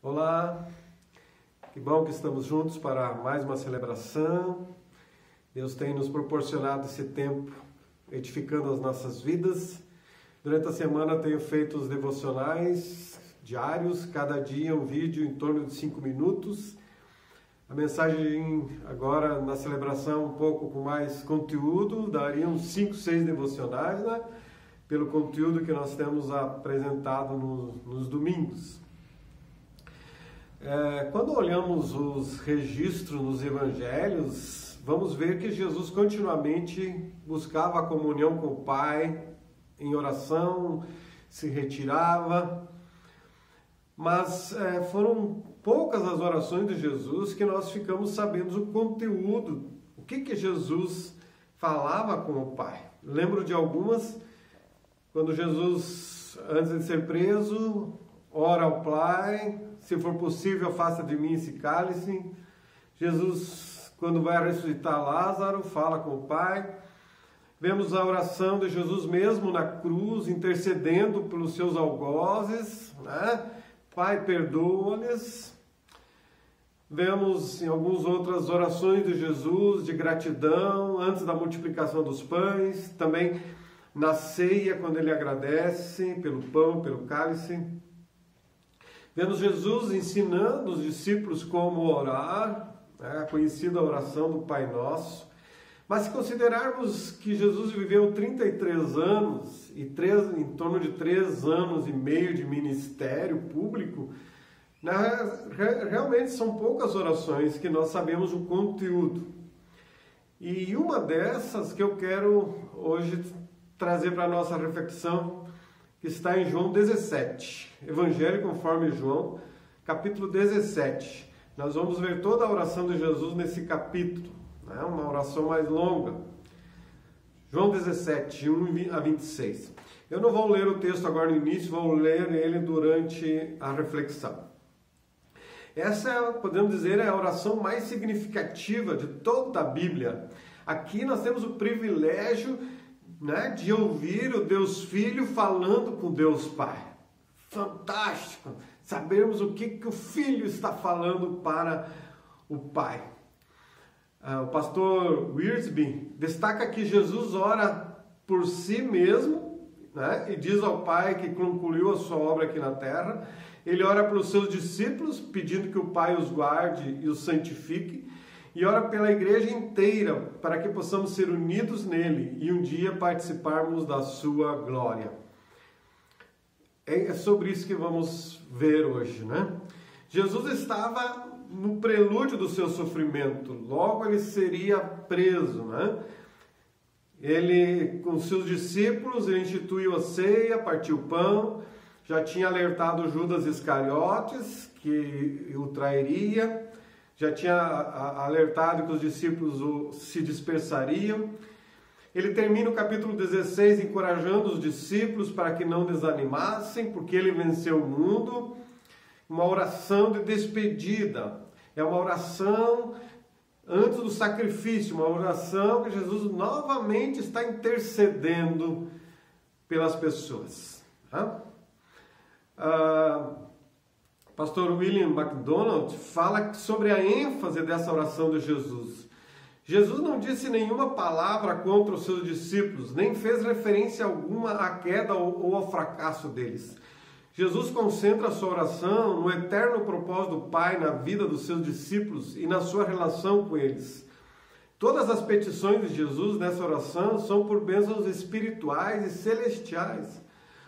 Olá, que bom que estamos juntos para mais uma celebração. Deus tem nos proporcionado esse tempo edificando as nossas vidas. Durante a semana tenho feito os devocionais diários, cada dia um vídeo em torno de 5 minutos. A mensagem agora na celebração um pouco com mais conteúdo, daria uns 5, 6 devocionais, né? Pelo conteúdo que nós temos apresentado nos domingos. Quando olhamos os registros nos evangelhos, vamos ver que Jesus continuamente buscava a comunhão com o Pai, em oração, se retirava, mas foram poucas as orações de Jesus que nós ficamos sabendo o conteúdo, o que Jesus falava com o Pai. Lembro de algumas, quando Jesus, antes de ser preso, ora ao Pai, se for possível, afasta de mim esse cálice. Jesus, quando vai ressuscitar Lázaro, fala com o Pai. Vemos a oração de Jesus mesmo na cruz, intercedendo pelos seus algozes, né? Pai, perdoa-lhes. Vemos em algumas outras orações de Jesus, de gratidão, antes da multiplicação dos pães, também na ceia, quando ele agradece pelo pão, pelo cálice. Vemos Jesus ensinando os discípulos como orar, a conhecida oração do Pai Nosso. Mas se considerarmos que Jesus viveu 33 anos e em torno de 3 anos e meio de ministério público, realmente são poucas orações que nós sabemos o conteúdo. E uma dessas que eu quero hoje trazer para a nossa reflexão, que está em João 17, Evangelho conforme João, capítulo 17. Nós vamos ver toda a oração de Jesus nesse capítulo, né? Uma oração mais longa. João 17, 1 a 26. Eu não vou ler o texto agora no início, vou ler ele durante a reflexão. Essa, podemos dizer, é a oração mais significativa de toda a Bíblia. Aqui nós temos o privilégio, né, de ouvir o Deus Filho falando com Deus Pai. Fantástico! Sabermos o que o Filho está falando para o Pai. O pastor Wiersbe destaca que Jesus ora por si mesmo, né, e diz ao Pai que concluiu a sua obra aqui na terra. Ele ora pelos seus discípulos, pedindo que o Pai os guarde e os santifique. E ora pela igreja inteira, para que possamos ser unidos nele e um dia participarmos da sua glória. É sobre isso que vamos ver hoje, né? Jesus estava no prelúdio do seu sofrimento, logo ele seria preso, né? Ele, com seus discípulos, ele instituiu a ceia, partiu o pão, já tinha alertado Judas Iscariotes, que o trairia, já tinha alertado que os discípulos se dispersariam. Ele termina o capítulo 16 encorajando os discípulos para que não desanimassem, porque ele venceu o mundo. Uma oração de despedida. É uma oração antes do sacrifício, uma oração que Jesus novamente está intercedendo pelas pessoas. Pastor William MacDonald fala sobre a ênfase dessa oração de Jesus. Jesus não disse nenhuma palavra contra os seus discípulos, nem fez referência alguma à queda ou ao fracasso deles. Jesus concentra a sua oração no eterno propósito do Pai na vida dos seus discípulos e na sua relação com eles. Todas as petições de Jesus nessa oração são por bênçãos espirituais e celestiais.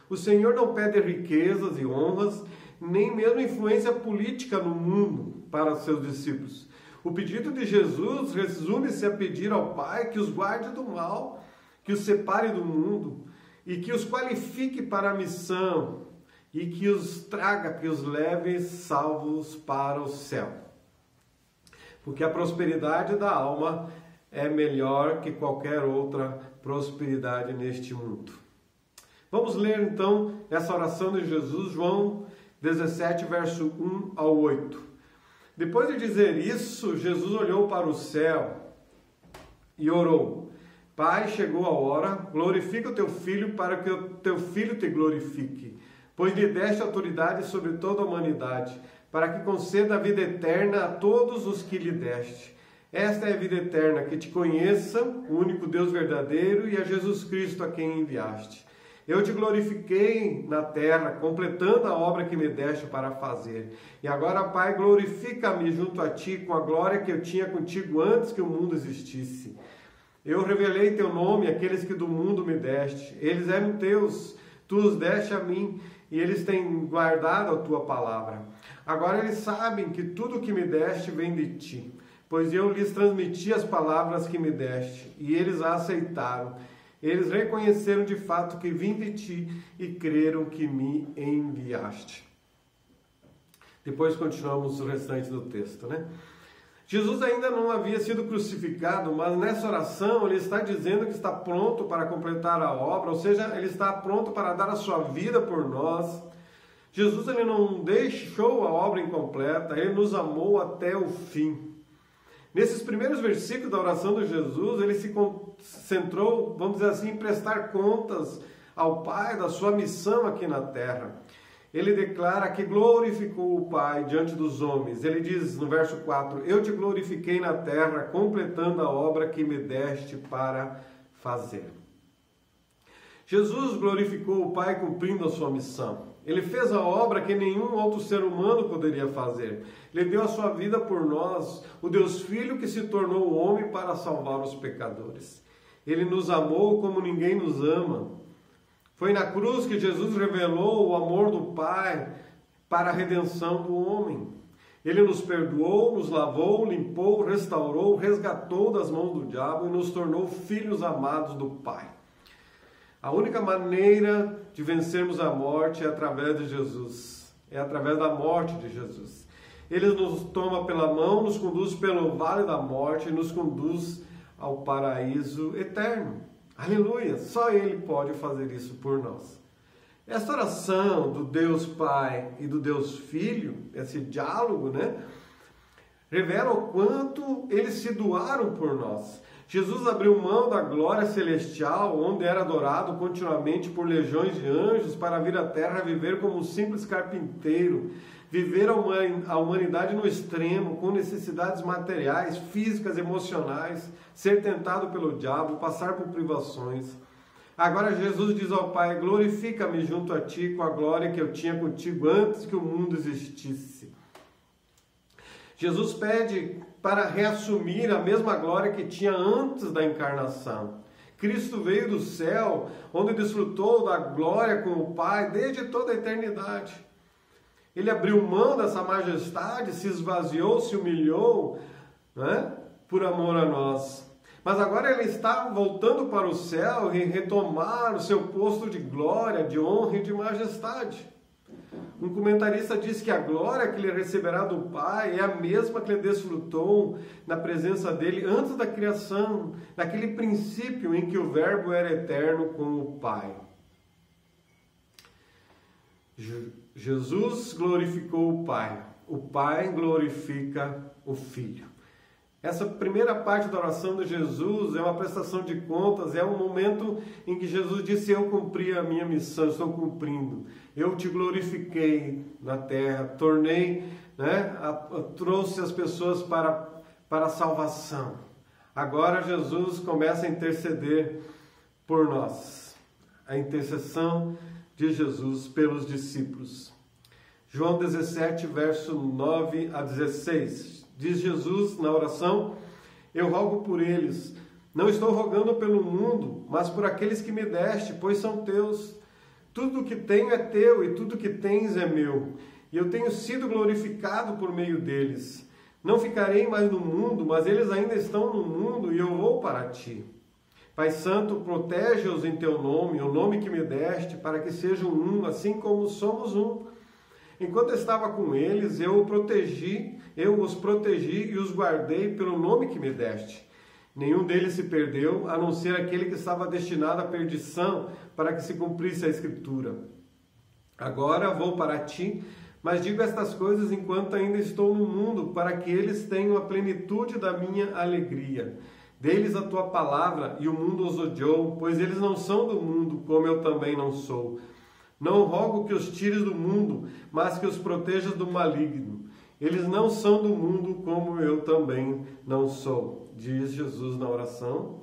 O Senhor não pede riquezas e honras, nem mesmo influência política no mundo para os seus discípulos. O pedido de Jesus resume-se a pedir ao Pai que os guarde do mal, que os separe do mundo e que os qualifique para a missão e que os traga, que os leve salvos para o céu. Porque a prosperidade da alma é melhor que qualquer outra prosperidade neste mundo. Vamos ler então essa oração de Jesus, João 17, verso 1 ao 8. Depois de dizer isso, Jesus olhou para o céu e orou: Pai, chegou a hora, glorifica o teu Filho para que o teu Filho te glorifique, pois lhe deste autoridade sobre toda a humanidade, para que conceda a vida eterna a todos os que lhe deste. Esta é a vida eterna, que te conheça, o único Deus verdadeiro, e a Jesus Cristo a quem enviaste. Eu te glorifiquei na terra, completando a obra que me deste para fazer. E agora, Pai, glorifica-me junto a ti com a glória que eu tinha contigo antes que o mundo existisse. Eu revelei teu nome àqueles que do mundo me deste. Eles eram teus, tu os deste a mim, e eles têm guardado a tua palavra. Agora eles sabem que tudo o que me deste vem de ti, pois eu lhes transmiti as palavras que me deste, e eles a aceitaram. Eles reconheceram de fato que vim de ti e creram que me enviaste. Depois continuamos o restante do texto, né? Jesus ainda não havia sido crucificado, mas nessa oração ele está dizendo que está pronto para completar a obra, ou seja, ele está pronto para dar a sua vida por nós. Jesus ele não deixou a obra incompleta, ele nos amou até o fim. Nesses primeiros versículos da oração de Jesus, ele se concentrou, vamos dizer assim, em prestar contas ao Pai da sua missão aqui na terra. Ele declara que glorificou o Pai diante dos homens. Ele diz no verso 4, eu te glorifiquei na terra, completando a obra que me deste para fazer. Jesus glorificou o Pai cumprindo a sua missão. Ele fez a obra que nenhum outro ser humano poderia fazer. Ele deu a sua vida por nós, o Deus Filho que se tornou homem para salvar os pecadores. Ele nos amou como ninguém nos ama. Foi na cruz que Jesus revelou o amor do Pai para a redenção do homem. Ele nos perdoou, nos lavou, limpou, restaurou, resgatou das mãos do diabo e nos tornou filhos amados do Pai. A única maneira de vencermos a morte é através de Jesus. É através da morte de Jesus. Ele nos toma pela mão, nos conduz pelo vale da morte e nos conduz ao paraíso eterno. Aleluia! Só Ele pode fazer isso por nós. Esta oração do Deus Pai e do Deus Filho, esse diálogo, né? Revela o quanto eles se doaram por nós. Jesus abriu mão da glória celestial, onde era adorado continuamente por legiões de anjos, para vir à terra viver como um simples carpinteiro, viver a humanidade no extremo, com necessidades materiais, físicas, emocionais, ser tentado pelo diabo, passar por privações. Agora Jesus diz ao Pai, glorifica-me junto a ti com a glória que eu tinha contigo antes que o mundo existisse. Jesus pede para reassumir a mesma glória que tinha antes da encarnação. Cristo veio do céu, onde desfrutou da glória com o Pai desde toda a eternidade. Ele abriu mão dessa majestade, se esvaziou, se humilhou, né, por amor a nós. Mas agora ele está voltando para o céu e retomar o seu posto de glória, de honra e de majestade. Um comentarista diz que a glória que ele receberá do Pai é a mesma que ele desfrutou na presença dele antes da criação, naquele princípio em que o Verbo era eterno com o Pai. Jesus glorificou o Pai glorifica o Filho. Essa primeira parte da oração de Jesus é uma prestação de contas, é um momento em que Jesus disse, eu cumpri a minha missão, estou cumprindo. Eu te glorifiquei na terra, tornei, né, trouxe as pessoas para a salvação. Agora Jesus começa a interceder por nós. A intercessão de Jesus pelos discípulos. João 17, verso 9 a 16. Diz Jesus na oração, eu rogo por eles. Não estou rogando pelo mundo, mas por aqueles que me deste, pois são teus. Tudo o que tenho é teu e tudo o que tens é meu. E eu tenho sido glorificado por meio deles. Não ficarei mais no mundo, mas eles ainda estão no mundo e eu vou para ti. Pai Santo, protege-os em teu nome, o nome que me deste, para que sejam um, assim como somos um. Enquanto eu estava com eles, eu os protegi e os guardei pelo nome que me deste. Nenhum deles se perdeu, a não ser aquele que estava destinado à perdição, para que se cumprisse a Escritura. Agora vou para ti, mas digo estas coisas enquanto ainda estou no mundo, para que eles tenham a plenitude da minha alegria. Dê-lhes a tua palavra, e o mundo os odiou, pois eles não são do mundo, como eu também não sou. Não rogo que os tires do mundo, mas que os protejas do maligno. Eles não são do mundo, como eu também não sou, diz Jesus na oração.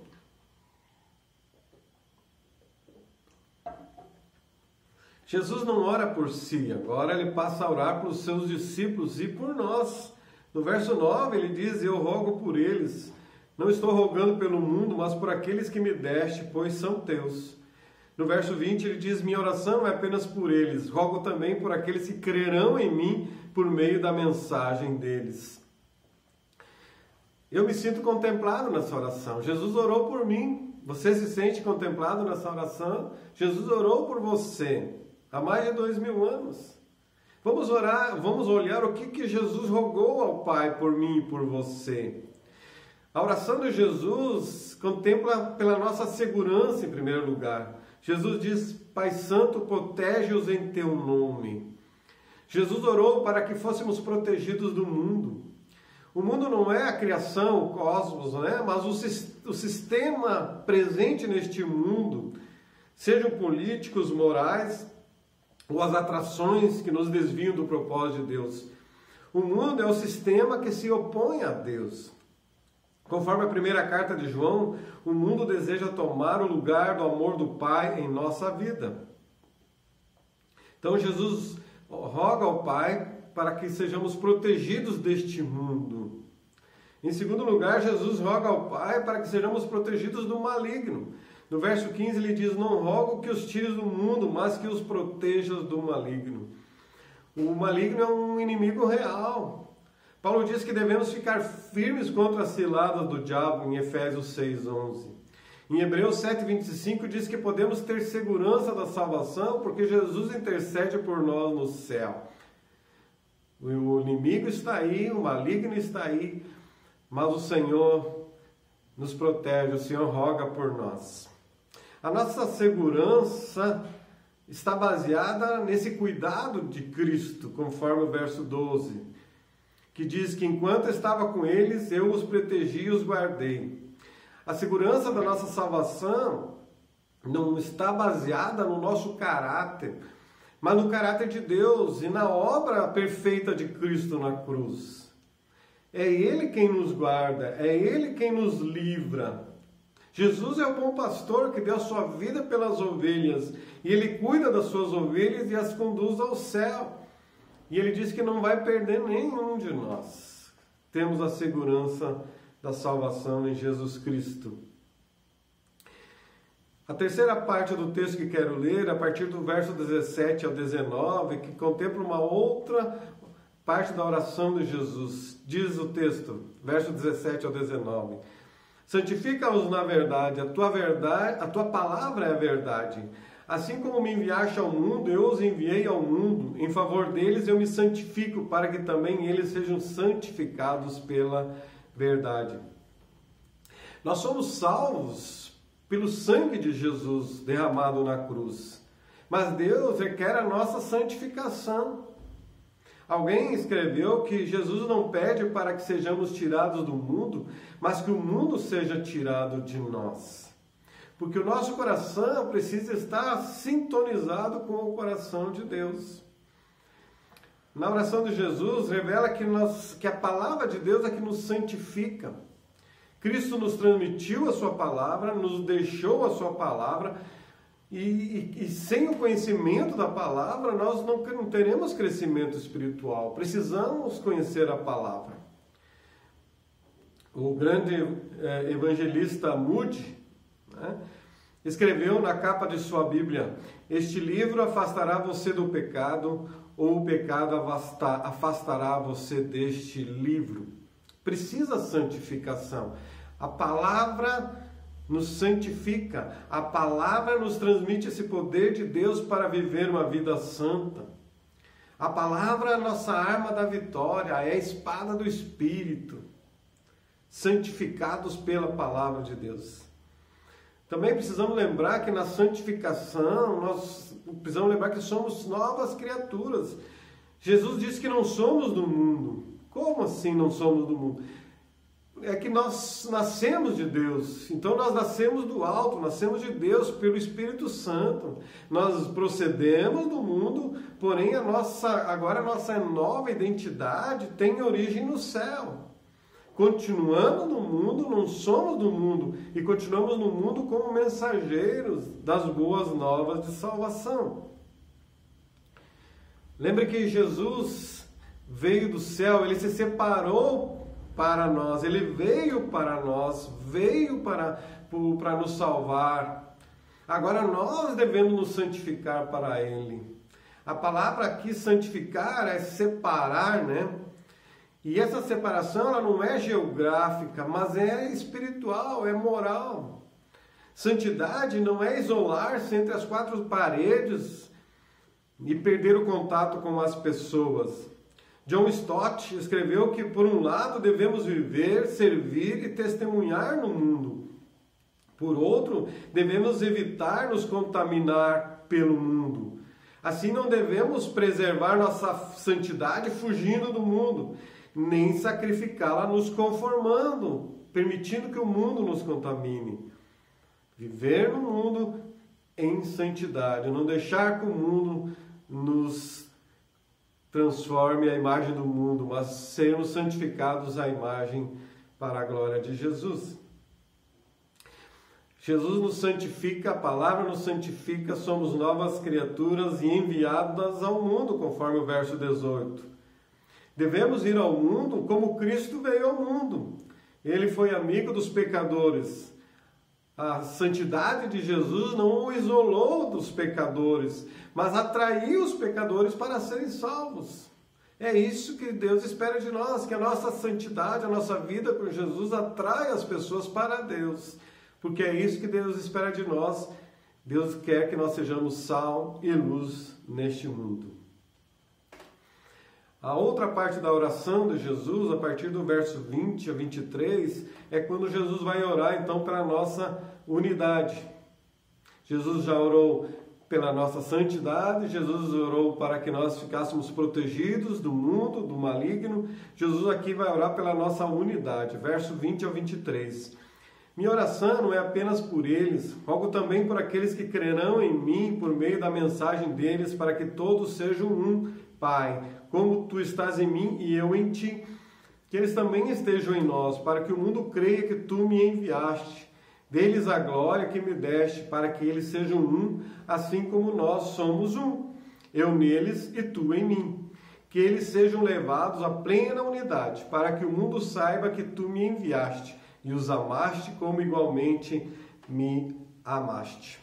Jesus não ora por si, agora ele passa a orar pelos seus discípulos e por nós. No verso 9 ele diz, eu rogo por eles. Não estou rogando pelo mundo, mas por aqueles que me deste, pois são teus. No verso 20 ele diz, minha oração é apenas por eles. Rogo também por aqueles que crerão em mim por meio da mensagem deles. Eu me sinto contemplado nessa oração. Jesus orou por mim. Você se sente contemplado nessa oração? Jesus orou por você há mais de 2000 anos. Vamos orar, vamos olhar o que Jesus rogou ao Pai por mim e por você. A oração de Jesus contempla pela nossa segurança em primeiro lugar. Jesus diz, Pai Santo, protege-os em teu nome. Jesus orou para que fôssemos protegidos do mundo. O mundo não é a criação, o cosmos, né? Mas o sistema presente neste mundo, sejam políticos, morais, ou as atrações que nos desviam do propósito de Deus. O mundo é o sistema que se opõe a Deus. Conforme a primeira carta de João, o mundo deseja tomar o lugar do amor do Pai em nossa vida. Então Jesus roga ao Pai para que sejamos protegidos deste mundo. Em segundo lugar, Jesus roga ao Pai para que sejamos protegidos do maligno. No verso 15 ele diz, não rogo que os tires do mundo, mas que os protejas do maligno. O maligno é um inimigo real. Paulo diz que devemos ficar firmes contra as ciladas do diabo em Efésios 6:11. Em Hebreus 7:25 diz que podemos ter segurança da salvação porque Jesus intercede por nós no céu. O inimigo está aí, o maligno está aí, mas o Senhor nos protege, o Senhor roga por nós. A nossa segurança está baseada nesse cuidado de Cristo, conforme o verso 12, que diz que enquanto estava com eles, eu os protegi e os guardei. A segurança da nossa salvação não está baseada no nosso caráter, mas no caráter de Deus e na obra perfeita de Cristo na cruz. É Ele quem nos guarda, é Ele quem nos livra. Jesus é o bom pastor que deu a sua vida pelas ovelhas, e Ele cuida das suas ovelhas e as conduz ao céu. E Ele diz que não vai perder nenhum de nós. Temos a segurança da salvação em Jesus Cristo. A terceira parte do texto que quero ler, a partir do verso 17 ao 19, que contempla uma outra parte da oração de Jesus. Diz o texto, verso 17 ao 19. Santifica-os na verdade, a tua palavra é a verdade. Assim como me enviaste ao mundo, eu os enviei ao mundo. Em favor deles eu me santifico, para que também eles sejam santificados pela verdade. Nós somos salvos pelo sangue de Jesus derramado na cruz. Mas Deus requer a nossa santificação. Alguém escreveu que Jesus não pede para que sejamos tirados do mundo, mas que o mundo seja tirado de nós. Porque o nosso coração precisa estar sintonizado com o coração de Deus. Na oração de Jesus, revela que a palavra de Deus é que nos santifica. Cristo nos transmitiu a sua palavra, nos deixou a sua palavra, e sem o conhecimento da palavra, nós não teremos crescimento espiritual. Precisamos conhecer a palavra. O grande evangelista Moody, né, escreveu na capa de sua Bíblia: este livro afastará você do pecado, ou o pecado afastará você deste livro. Precisa santificação. A palavra nos santifica. A palavra nos transmite esse poder de Deus para viver uma vida santa. A palavra é a nossa arma da vitória, é a espada do Espírito. Santificados pela palavra de Deus. Também precisamos lembrar que na santificação, nós precisamos lembrar que somos novas criaturas. Jesus disse que não somos do mundo. Como assim não somos do mundo? é que nós nascemos de Deus. Então nós nascemos do alto, nascemos de Deus pelo Espírito Santo. Nós procedemos do mundo, porém agora a nossa nova identidade tem origem no céu. Continuamos no mundo, não somos do mundo, e continuamos no mundo como mensageiros das boas novas de salvação. Lembre que Jesus veio do céu, ele se separou para nós, ele veio para nós, veio para nos salvar. Agora nós devemos nos santificar para ele. A palavra aqui santificar é separar, né? E essa separação ela não é geográfica, mas é espiritual, é moral. Santidade não é isolar-se entre as quatro paredes e perder o contato com as pessoas. John Stott escreveu que, por um lado, devemos viver, servir e testemunhar no mundo. Por outro, devemos evitar nos contaminar pelo mundo. Assim, não devemos preservar nossa santidade fugindo do mundo, nem sacrificá-la nos conformando, permitindo que o mundo nos contamine. Viver no mundo em santidade, não deixar que o mundo nos transforme a imagem do mundo, mas sermos santificados à imagem para a glória de Jesus. Jesus nos santifica, a palavra nos santifica, somos novas criaturas e enviadas ao mundo, conforme o verso 18. Devemos ir ao mundo como Cristo veio ao mundo. Ele foi amigo dos pecadores. A santidade de Jesus não o isolou dos pecadores, mas atraiu os pecadores para serem salvos. É isso que Deus espera de nós, que a nossa santidade, a nossa vida com Jesus atrai as pessoas para Deus. Porque é isso que Deus espera de nós. Deus quer que nós sejamos sal e luz neste mundo. A outra parte da oração de Jesus, a partir do verso 20 a 23, é quando Jesus vai orar então para a nossa unidade. Jesus já orou pela nossa santidade, Jesus orou para que nós ficássemos protegidos do mundo, do maligno. Jesus aqui vai orar pela nossa unidade, verso 20 ao 23. Minha oração não é apenas por eles, rogo também por aqueles que crerão em mim por meio da mensagem deles, para que todos sejam um, Pai, como tu estás em mim e eu em ti, que eles também estejam em nós, para que o mundo creia que tu me enviaste. Deles a glória que me deste, para que eles sejam um, assim como nós somos um. Eu neles e tu em mim. Que eles sejam levados à plena unidade, para que o mundo saiba que tu me enviaste e os amaste como igualmente me amaste.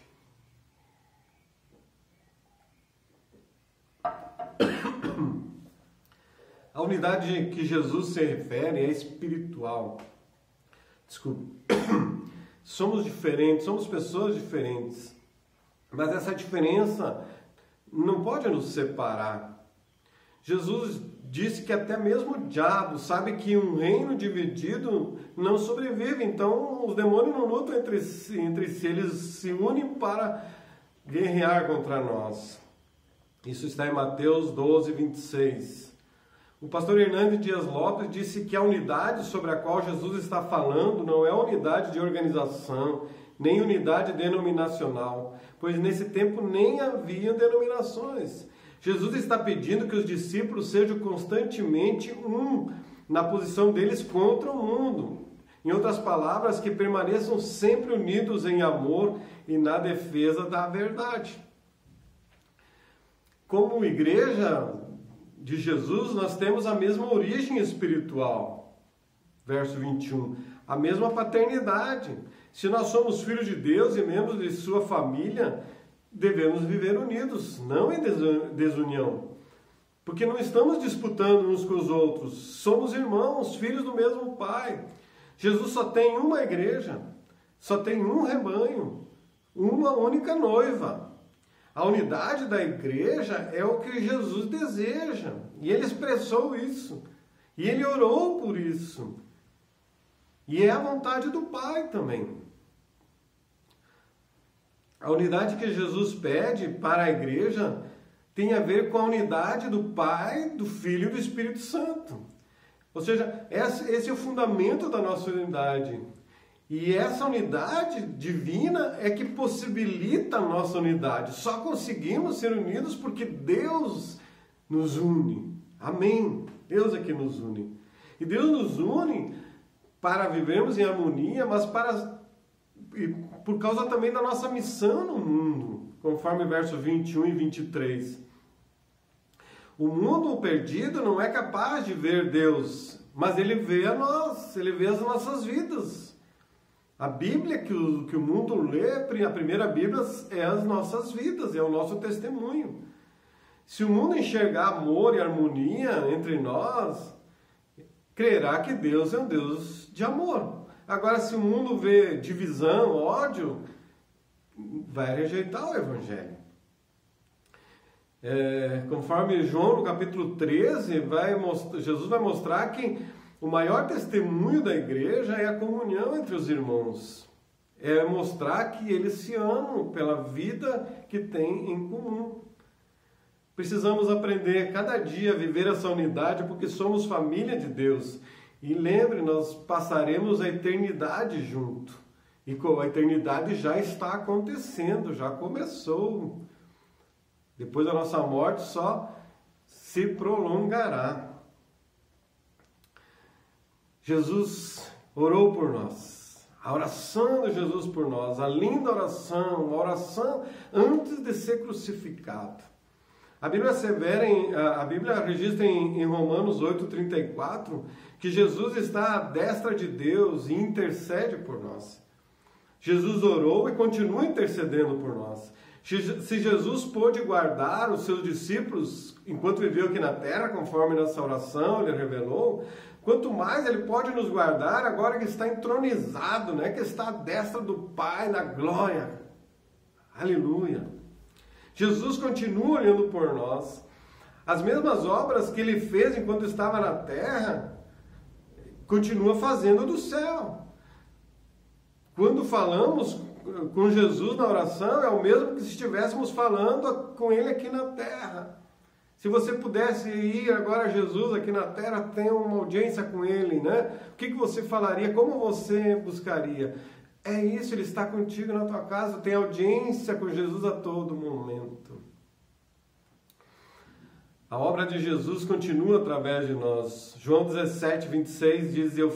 A unidade que Jesus se refere é espiritual. Desculpe. Somos diferentes, somos pessoas diferentes. Mas essa diferença não pode nos separar. Jesus disse que até mesmo o diabo sabe que um reino dividido não sobrevive. Então os demônios não lutam entre si, eles se unem para guerrear contra nós. Isso está em Mateus 12, 26. O pastor Hernandes Dias Lopes disse que a unidade sobre a qual Jesus está falando não é unidade de organização, nem unidade denominacional, pois nesse tempo nem havia denominações. Jesus está pedindo que os discípulos sejam constantemente um na posição deles contra o mundo. Em outras palavras, que permaneçam sempre unidos em amor e na defesa da verdade. Como igreja de Jesus, nós temos a mesma origem espiritual. Verso 21. A mesma paternidade. Se nós somos filhos de Deus e membros de sua família, devemos viver unidos, não em desunião. Porque não estamos disputando uns com os outros. Somos irmãos, filhos do mesmo Pai. Jesus só tem uma igreja, só tem um rebanho, uma única noiva. A unidade da igreja é o que Jesus deseja. E ele expressou isso. E ele orou por isso. E é a vontade do Pai também. A unidade que Jesus pede para a igreja tem a ver com a unidade do Pai, do Filho e do Espírito Santo. Ou seja, esse é o fundamento da nossa unidade. E essa unidade divina é que possibilita a nossa unidade. Só conseguimos ser unidos porque Deus nos une. Amém. Deus é que nos une. E Deus nos une para vivermos em harmonia, mas por causa também da nossa missão no mundo, conforme versos 21 e 23. O mundo perdido não é capaz de ver Deus, mas ele vê a nós, ele vê as nossas vidas. A Bíblia que o mundo lê, a primeira Bíblia é as nossas vidas, é o nosso testemunho. Se o mundo enxergar amor e harmonia entre nós, crerá que Deus é um Deus de amor. Agora, se o mundo vê divisão, ódio, vai rejeitar o Evangelho. Conforme João, no capítulo 13, Jesus vai mostrar que o maior testemunho da igreja é a comunhão entre os irmãos. É mostrar que eles se amam pela vida que têm em comum. Precisamos aprender cada dia a viver essa unidade porque somos família de Deus. E lembre, nós passaremos a eternidade junto. E a eternidade já está acontecendo, já começou. Depois da nossa morte só se prolongará. Jesus orou por níós. A oração de Jesus por nós, a linda oração, a oração antes de ser crucificado. A Bíblia registra em Romanos 8,34 que Jesus está à destra de Deus e intercede por nós. Jesus orou e continua intercedendo por nós. Se Jesus pôde guardar os seus discípulos enquanto viveu aqui na terra, conforme nessa oração ele revelou, quanto mais ele pode nos guardar agora que está entronizado, né? Que está à destra do Pai na glória. Aleluia! Jesus continua olhando por nós. As mesmas obras que ele fez enquanto estava na terra, continua fazendo do céu. Quando falamos com Jesus na oração, é o mesmo que se estivéssemos falando com ele aqui na terra. Se você pudesse ir agora a Jesus aqui na terra, ter uma audiência com ele, né? O que você falaria? Como você buscaria? É isso, ele está contigo na tua casa, tem audiência com Jesus a todo momento. A obra de Jesus continua através de nós. João 17, 26 diz: Eu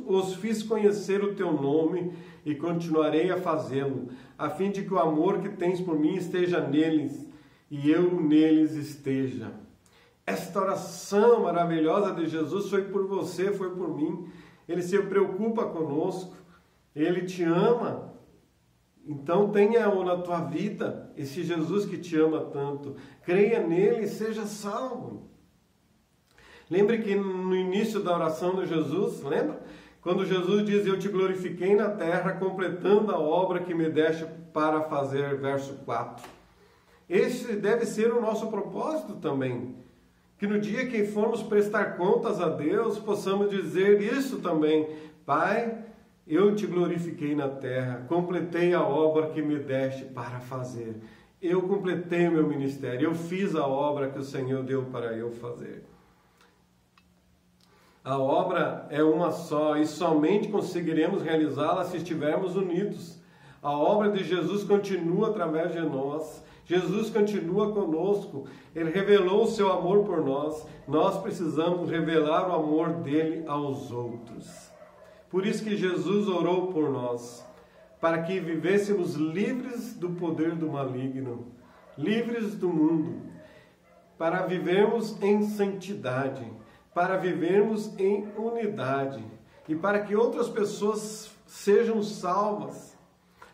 os fiz conhecer o teu nome e continuarei a fazê-lo, a fim de que o amor que tens por mim esteja neles e eu neles esteja. Esta oração maravilhosa de Jesus foi por você, foi por mim. Ele se preocupa conosco, ele te ama. Então tenha na tua vida esse Jesus que te ama tanto. Creia nele e seja salvo. Lembre que no início da oração de Jesus, lembra? Quando Jesus diz: Eu te glorifiquei na terra, completando a obra que me deste para fazer, verso 4. Esse deve ser o nosso propósito também. Que no dia que formos prestar contas a Deus, possamos dizer isso também: Pai, eu te glorifiquei na terra, completei a obra que me deste para fazer. Eu completei o meu ministério, eu fiz a obra que o Senhor deu para eu fazer. A obra é uma só e somente conseguiremos realizá-la se estivermos unidos. A obra de Jesus continua através de nós. Jesus continua conosco. Ele revelou o seu amor por nós. Nós precisamos revelar o amor dele aos outros. Por isso que Jesus orou por nós, para que vivêssemos livres do poder do maligno, livres do mundo, para vivermos em santidade, para vivermos em unidade e para que outras pessoas sejam salvas,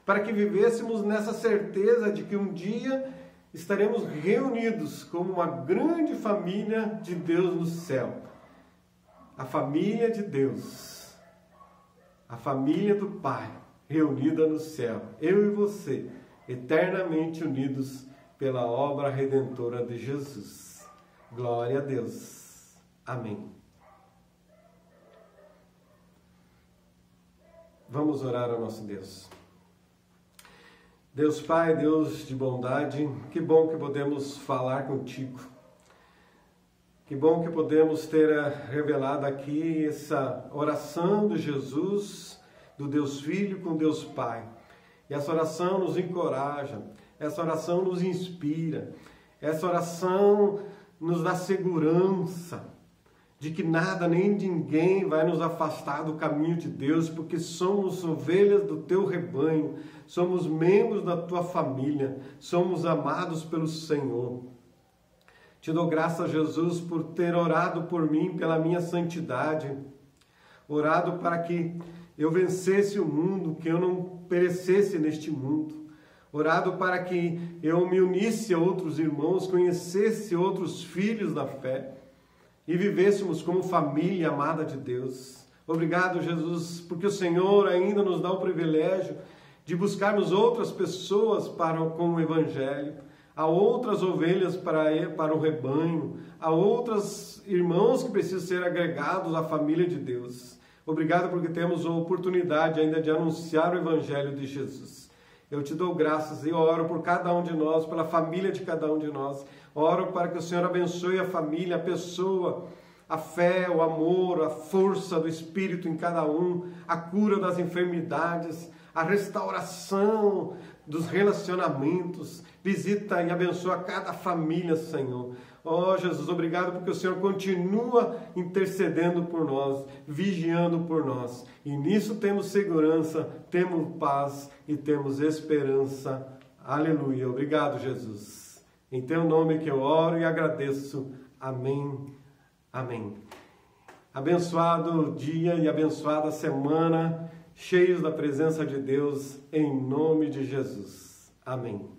para que vivêssemos nessa certeza de que um dia estaremos reunidos como uma grande família de Deus no céu, a família de Deus. A família do Pai, reunida no céu, eu e você, eternamente unidos pela obra redentora de Jesus. Glória a Deus. Amém. Vamos orar ao nosso Deus. Deus Pai, Deus de bondade, que bom que podemos falar contigo. Que bom que podemos ter revelado aqui essa oração de Jesus, do Deus Filho com Deus Pai. E essa oração nos encoraja, essa oração nos inspira, essa oração nos dá segurança de que nada nem ninguém vai nos afastar do caminho de Deus, porque somos ovelhas do teu rebanho, somos membros da tua família, somos amados pelo Senhor. Te dou graças, Jesus, por ter orado por mim, pela minha santidade, orado para que eu vencesse o mundo, que eu não perecesse neste mundo, orado para que eu me unisse a outros irmãos, conhecesse outros filhos da fé e vivêssemos como família amada de Deus. Obrigado, Jesus, porque o Senhor ainda nos dá o privilégio de buscarmos outras pessoas com o Evangelho, há outras ovelhas para o rebanho, há outros irmãos que precisam ser agregados à família de Deus. Obrigado porque temos a oportunidade ainda de anunciar o Evangelho de Jesus. Eu te dou graças e oro por cada um de nós, pela família de cada um de nós. Oro para que o Senhor abençoe a família, a pessoa, a fé, o amor, a força do Espírito em cada um, a cura das enfermidades, a restauração dos relacionamentos. Visita e abençoa cada família, Senhor. Oh, Jesus, obrigado porque o Senhor continua intercedendo por nós, vigiando por nós. E nisso temos segurança, temos paz e temos esperança. Aleluia. Obrigado, Jesus. Em teu nome que eu oro e agradeço. Amém. Amém. Abençoado dia e abençoada semana, cheios da presença de Deus, em nome de Jesus. Amém.